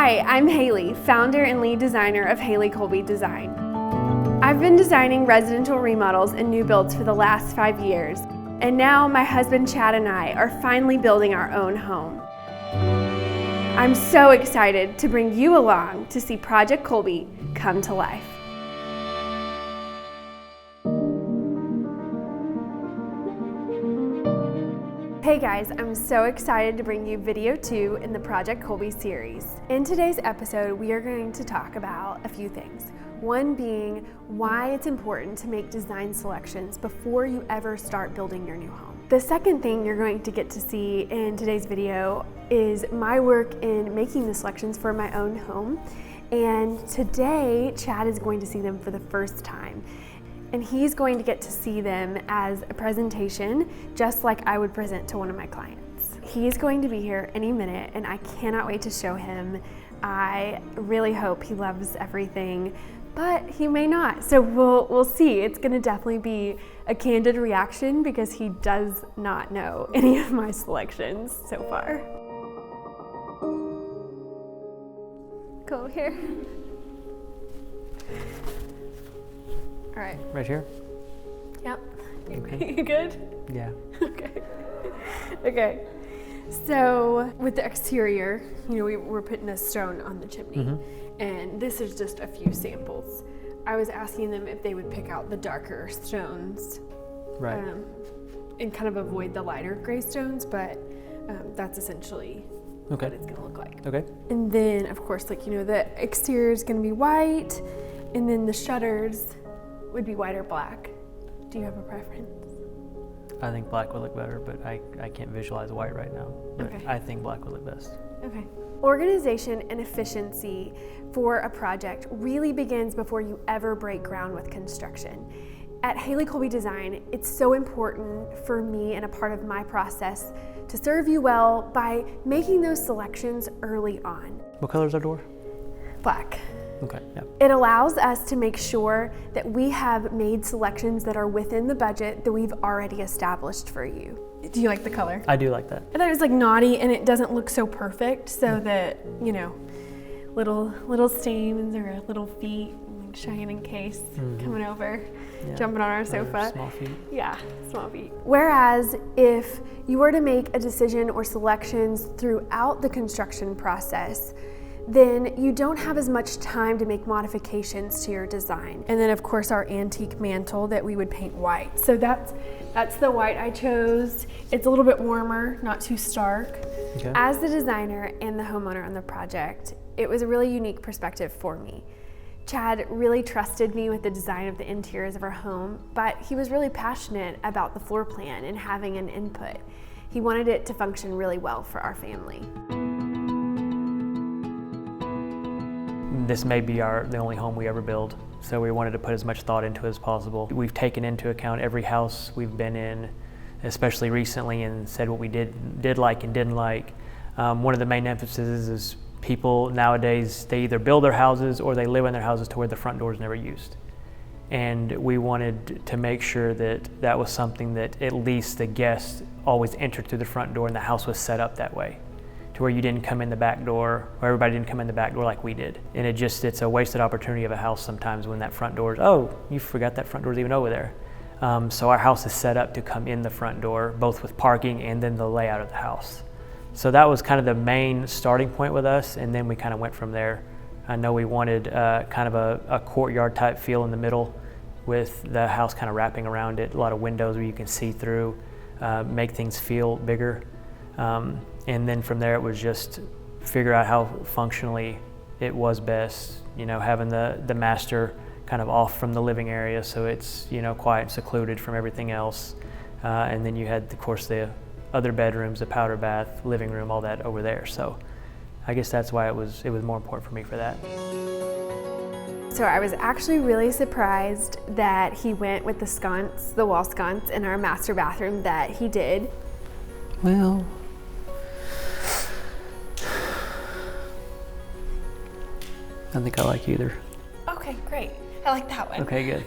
Hi, I'm Haley, founder and lead designer of Haley Colby Design. I've been designing residential remodels and new builds for the last 5 years, and now my husband Chad and I are finally building our own home. I'm so excited to bring you along to see Project Colby come to life. Hey guys, I'm so excited to bring you video 2 in the Project Colby series. In today's episode, we are going to talk about a few things. One being why it's important to make design selections before you ever start building your new home. The second thing you're going to get to see in today's video is my work in making the selections for my own home. And today, Chad is going to see them for the first time. And he's going to get to see them as a presentation, just like I would present to one of my clients. He's going to be here any minute, and I cannot wait to show him. I really hope he loves everything, but he may not. So we'll see. It's gonna definitely be a candid reaction because he does not know any of my selections so far. Go here. All right. Right here? Yep. Okay. You good? Yeah. Okay. Okay. So with the exterior, we're putting a stone on the chimney, and this is just a few samples. I was asking them if they would pick out the darker stones, Right. and kind of avoid the lighter gray stones, but that's essentially Okay. what it's gonna look like. Okay. And then, of course, the exterior is gonna be white, and then the shutters would be white or black. Do you have a preference? I think black would look better, but I can't visualize white right now. But Okay. I think black would look best. Okay. Organization and efficiency for a project really begins before you ever break ground with construction. At Haley Colby Design, it's so important for me and a part of my process to serve you well by making those selections early on. What color is our door? Black. Okay. Yeah. It allows us to make sure that we have made selections that are within the budget that we've already established for you. Do you like the color? I do like that. I thought it was naughty and it doesn't look so perfect, so that, little stains or little feet, Cheyenne and Case coming over, Yeah. jumping on our Or sofa. small feet. Yeah, small feet. Whereas if you were to make a decision or selections throughout the construction process, then you don't have as much time to make modifications to your design. And then of course our antique mantle that we would paint white. So that's the white I chose. It's a little bit warmer, not too stark. Okay. As the designer and the homeowner on the project, it was a really unique perspective for me. Chad really trusted me with the design of the interiors of our home, but he was really passionate about the floor plan and having an input. He wanted it to function really well for our family. This may be the only home we ever build, so we wanted to put as much thought into it as possible. We've taken into account every house we've been in, especially recently, and said what we did like and didn't like. One of the main emphases is people nowadays, they either build their houses or they live in their houses to where the front door is never used. And we wanted to make sure that that was something that at least the guests always entered through the front door and the house was set up that way, to where you didn't come in the back door, or everybody didn't come in the back door like we did. And it's a wasted opportunity of a house sometimes when that front door is, oh, you forgot that front door's even over there. So our house is set up to come in the front door, both with parking and then the layout of the house. So that was kind of the main starting point with us, and then we kind of went from there. I know we wanted kind of a courtyard type feel in the middle with the house kind of wrapping around it, a lot of windows where you can see through, make things feel bigger. And then from there it was just figure out how functionally it was best, having the master kind of off from the living area so it's, quiet and secluded from everything else. And then you had, of course, the other bedrooms, the powder bath, living room, all that over there. So I guess that's why it was more important for me for that. So I was actually really surprised that he went with the wall sconce in our master bathroom that he did. Well, I don't think I like either. Okay, great. I like that one. Okay, good.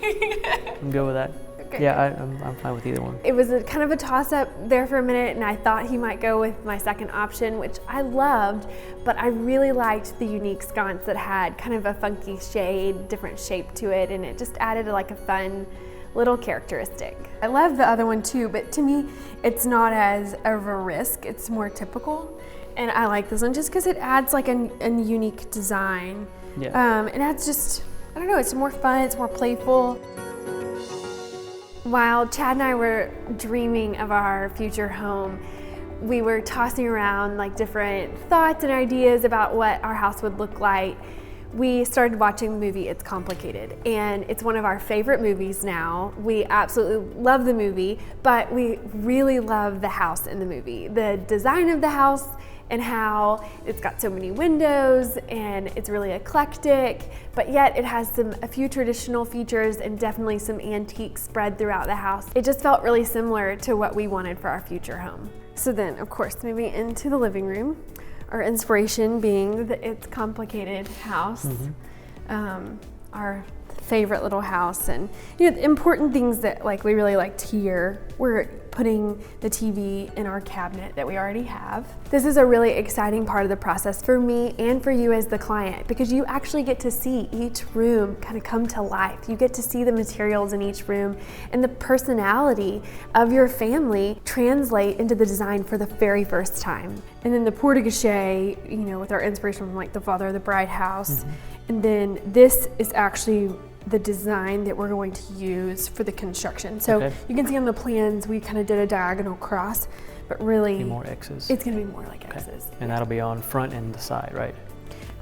I'm good with that. Okay. Yeah, I'm fine with either one. It was a kind of a toss-up there for a minute, and I thought he might go with my second option, which I loved, but I really liked the unique sconce that had kind of a funky shade, different shape to it, and it just added like a fun little characteristic. I love the other one too, but to me, it's not as of a risk, it's more typical. And I like this one just because it adds like a unique design. Yeah. It adds just, I don't know, it's more fun, it's more playful. While Chad and I were dreaming of our future home, we were tossing around like different thoughts and ideas about what our house would look like. We started watching the movie It's Complicated, and it's one of our favorite movies now. We absolutely love the movie, but we really love the house in the movie. The design of the house and how it's got so many windows and it's really eclectic, but yet it has a few traditional features and definitely some antiques spread throughout the house. It just felt really similar to what we wanted for our future home. So then, of course, moving into the living room, our inspiration being the It's Complicated house, our favorite little house, and the important things that like we really liked here. We're putting the TV in our cabinet that we already have. This is a really exciting part of the process for me and for you as the client, because you actually get to see each room kind of come to life. You get to see the materials in each room and the personality of your family translate into the design for the very first time. And then the porte-cochere, with our inspiration from like the Father of the Bride house. And then this is actually the design that we're going to use for the construction. So you can see on the plans, we kind of did a diagonal cross, but really more X's. It's going to be more like X's. And that'll be on front and the side, right?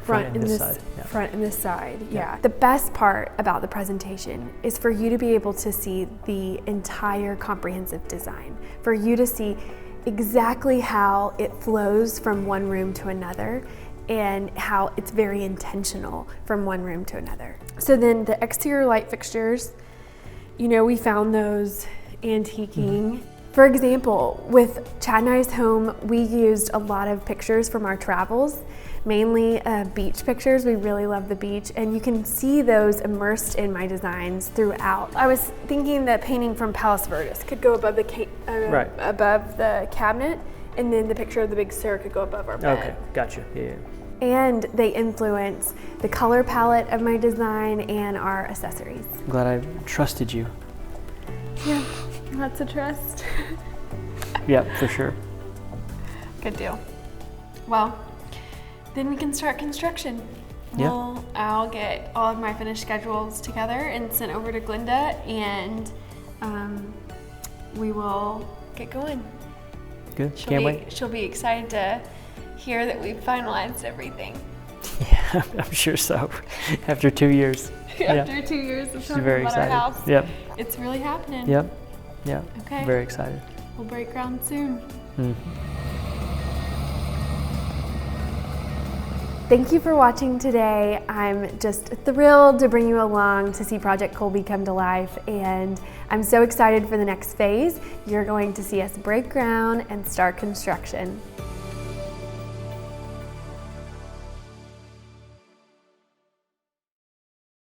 Front and this side. Yeah. Front and this side, yeah. The best part about the presentation is for you to be able to see the entire comprehensive design, for you to see exactly how it flows from one room to another, and how it's very intentional from one room to another. So then the exterior light fixtures, we found those antiquing. For example, with Chad and I's home, we used a lot of pictures from our travels, mainly beach pictures. We really love the beach, and you can see those immersed in my designs throughout. I was thinking that painting from Palos Verdes could go above the above the cabinet, and then the picture of the Big Sur could go above our bed. Okay, gotcha. Yeah. And they influence the color palette of my design and our accessories. I'm glad I trusted you. Yeah, lots of trust. Yeah, for sure. Good deal. Well, then we can start construction. Yeah. I'll get all of my finished schedules together and sent over to Glinda, and we will get going. Good. Can't wait. She'll be excited to hear that we've finalized everything. Yeah, I'm sure so. After 2 years. After 2 years of talking very about excited. our house. Yep. It's really happening. Yep. Okay. Very excited. We'll break ground soon. Thank you for watching today. I'm just thrilled to bring you along to see Project Colby come to life, and I'm so excited for the next phase. You're going to see us break ground and start construction.